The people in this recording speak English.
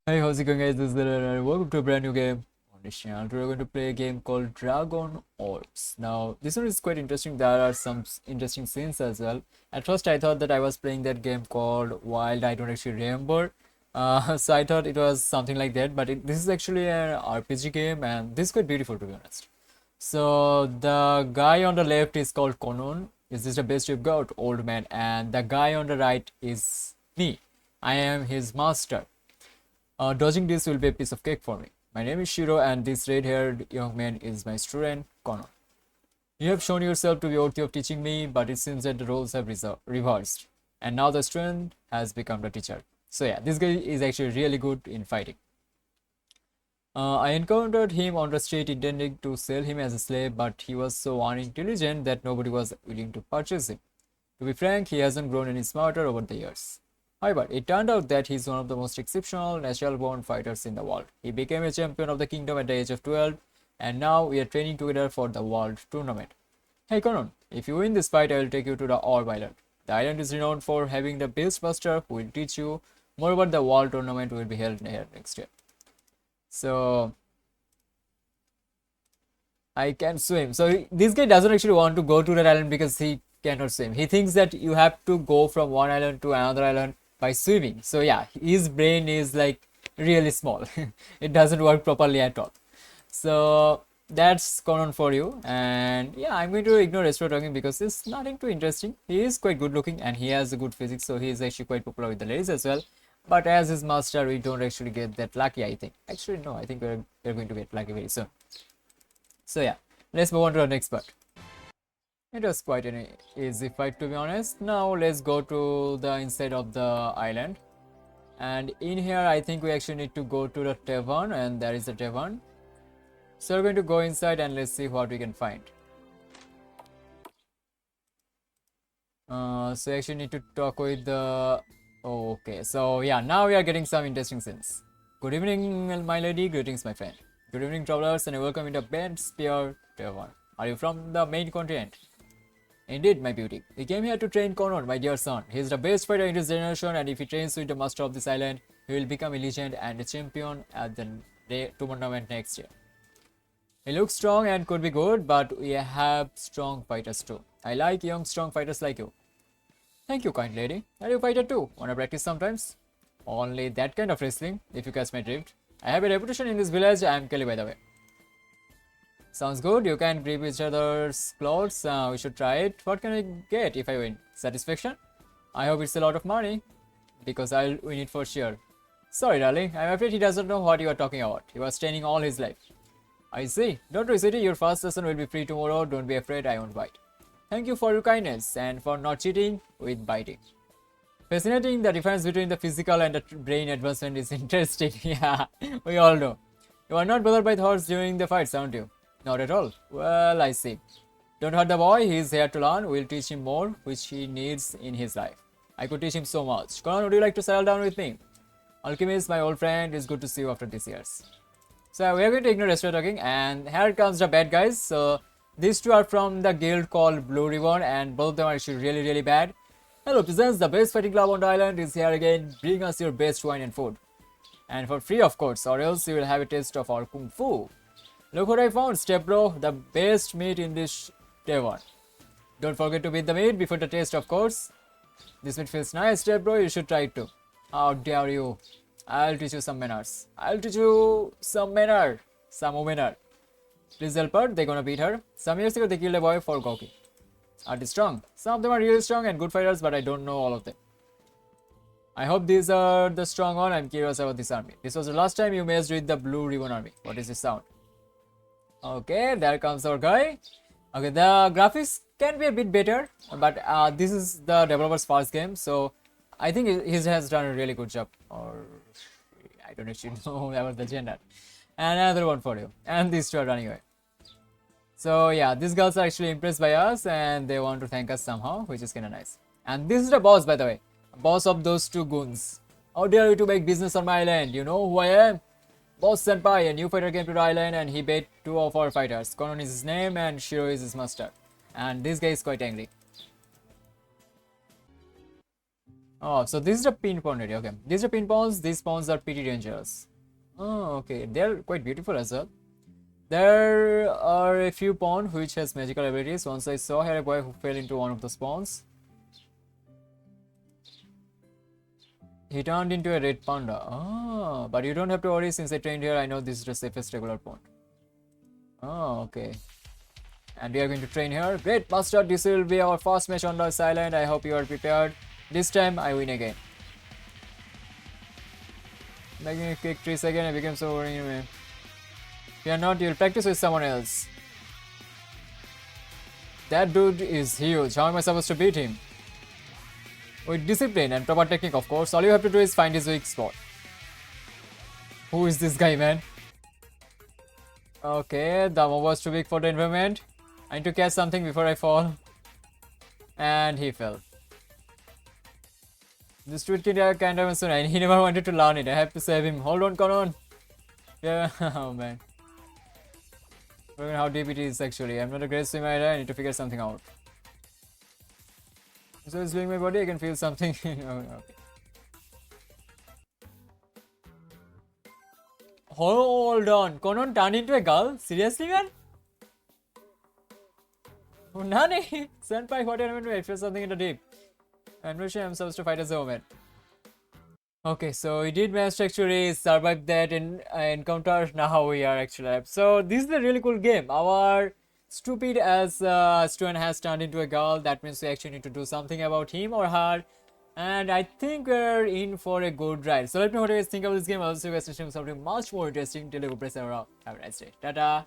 Hey, how's it going, guys? This is the welcome to a brand new game on this channel. Today we're going to play a game called Dragon Orbs. Now, this one is quite interesting. There are some interesting scenes as well. At first, I thought that I was playing that game called Wild. I don't actually remember. So I thought it was something like that. But this is actually an RPG game, and this is quite beautiful, to be honest. So the guy on the left is called Konon. Is this the best you've got, old man? And the guy on the right is me. I am his master. Dodging this will be a piece of cake for me. My name is Shiro, and this red-haired young man is my student, Konon. You have shown yourself to be worthy of teaching me, but it seems that the roles have reversed, and now the student has become the teacher. So yeah, this guy is actually really good in fighting. I encountered him on the street intending to sell him as a slave, but he was so unintelligent that nobody was willing to purchase him. To be frank, he hasn't grown any smarter over the years. However, it turned out that he's one of the most exceptional natural-born fighters in the world. He became a champion of the kingdom at the age of 12, and now we are training together for the world tournament. Hey Conan, if you win this fight, I will take you to the Orb Island. The island is renowned for having the best master who will teach you more about the world tournament will be held here next year. So, I can swim. So, this guy doesn't actually want to go to that island because he cannot swim. He thinks that you have to go from one island to another island by swimming. So yeah, his brain is like really small. It doesn't work properly at all. So that's Conan for you. And yeah, I'm going to ignore Retro talking because it's nothing too interesting. He is quite good looking and he has a good physics, so he is actually quite popular with the ladies as well. But as his master, we don't actually get that lucky, I think. Actually, no, I think we're going to get lucky very soon. So yeah, let's move on to the next part. It was quite an easy fight, to be honest. Now let's go to the inside of the island. And in here, I think we actually need to go to the Tavon, and there is the Tavon. So we're going to go inside and let's see what we can find. So I actually need to talk with the... Oh, okay, so yeah, now we are getting some interesting scenes. Good evening, my lady. Greetings, my friend. Good evening, travelers, and welcome into Bent Spear Tavon. Are you from the main continent? Indeed, my beauty. We came here to train Konon, my dear son. He is the best fighter in his generation, and if he trains with the master of this island, he will become a legend and a champion at the tournament next year. He looks strong and could be good, but we have strong fighters too. I like young, strong fighters like you. Thank you, kind lady. Are you a fighter too? Wanna practice sometimes? Only that kind of wrestling, if you catch my drift. I have a reputation in this village. I am Kelly, by the way. Sounds good. You can grip each other's clothes. We should try it. What can I get if I win? Satisfaction? I hope it's a lot of money. Because I'll win it for sure. Sorry, darling. I'm afraid he doesn't know what you are talking about. He was training all his life. I see. Don't worry, sweetie. Your first lesson will be free tomorrow. Don't be afraid. I won't bite. Thank you for your kindness and for not cheating with biting. Fascinating. The difference between the physical and the brain advancement is interesting. Yeah, we all know. You are not bothered by thoughts during the fights, aren't you? Not at all. Well, I see. Don't hurt the boy. He's here to learn. We'll teach him more, which he needs in his life. I could teach him so much. Conan, would you like to settle down with me? Alchemist, my old friend, it's good to see you after these years. So we are going to ignore extra talking, and here comes the bad guys. So these two are from the guild called Blue Ribbon, and both of them are actually really, really bad. Hello, peasants. The best fighting club on the island is here again. Bring us your best wine and food. And for free, of course, or else you will have a taste of our kung fu. Look what I found, step bro, the best meat in this tavern. Don't forget to beat the meat before the taste, of course. This meat feels nice, step bro, you should try it too. How dare you? I'll teach you some manners. I'll teach you some manner. Some manner. Please help her, they're gonna beat her. Some years ago they killed a boy for Goki. Are they strong? Some of them are really strong and good fighters, but I don't know all of them. I hope these are the strong one. I'm curious about this army. This was the last time you messed with the Blue Ribbon army. What is this sound? Okay, there comes our guy. Okay, the graphics can be a bit better, but this is the developer's first game, so I think he has done a really good job. Or I don't actually know about the gender. And another one for you. And these two are running away. So yeah, these girls are actually impressed by us and they want to thank us somehow, which is kind of nice. And this is the boss, by the way. Boss of those two goons. How dare you to make business on my island? You know who I am? Boss Senpai, a new fighter came to the island and he beat two of our fighters. Konon is his name and Shiro is his master. And this guy is quite angry. Oh, so this is the pin pawn area. Okay, these are pin pawns. These pawns are pretty dangerous. Oh, okay, they're quite beautiful as well. There are a few pawns which has magical abilities. Once I saw here a boy who fell into one of those pawns. He turned into a red panda. Oh, but you don't have to worry since I trained here. I know this is the safest regular pawn. Oh, okay. And we are going to train here. Great, Master. This will be our first match on this island. I hope you are prepared. This time I win again. Making a quick 3 seconds, I became so worried. If you are not, you'll practice with someone else. That dude is huge. How am I supposed to beat him? With discipline and proper technique, of course. All you have to do is find his weak spot. Who is this guy, man? Okay, the mob was too big for the environment. I need to catch something before I fall. And he fell. This stupid kid kind of and he never wanted to learn it. I have to save him. Hold on, Konon. Yeah, oh man. Look at how deep it is actually. I'm not a great swimmer either. I need to figure something out. So it's doing my body, I can feel something. Okay. Hold on. Konon turned into a girl? Seriously, man? Oh, Nani! Senpai, what happened to me? I feel something in the deep. I'm not sure I'm supposed to fight as a woman. Okay, so we did manage to actually survive that encounter. Now we are actually alive. So this is a really cool game. Our stupid as student has turned into a girl. That means we actually need to do something about him or her. And I think we're in for a good ride. So let me know what you guys think of this game. I'll see you guys next time with something much more interesting. Till you go, press around. Have a nice day. Ta-ta!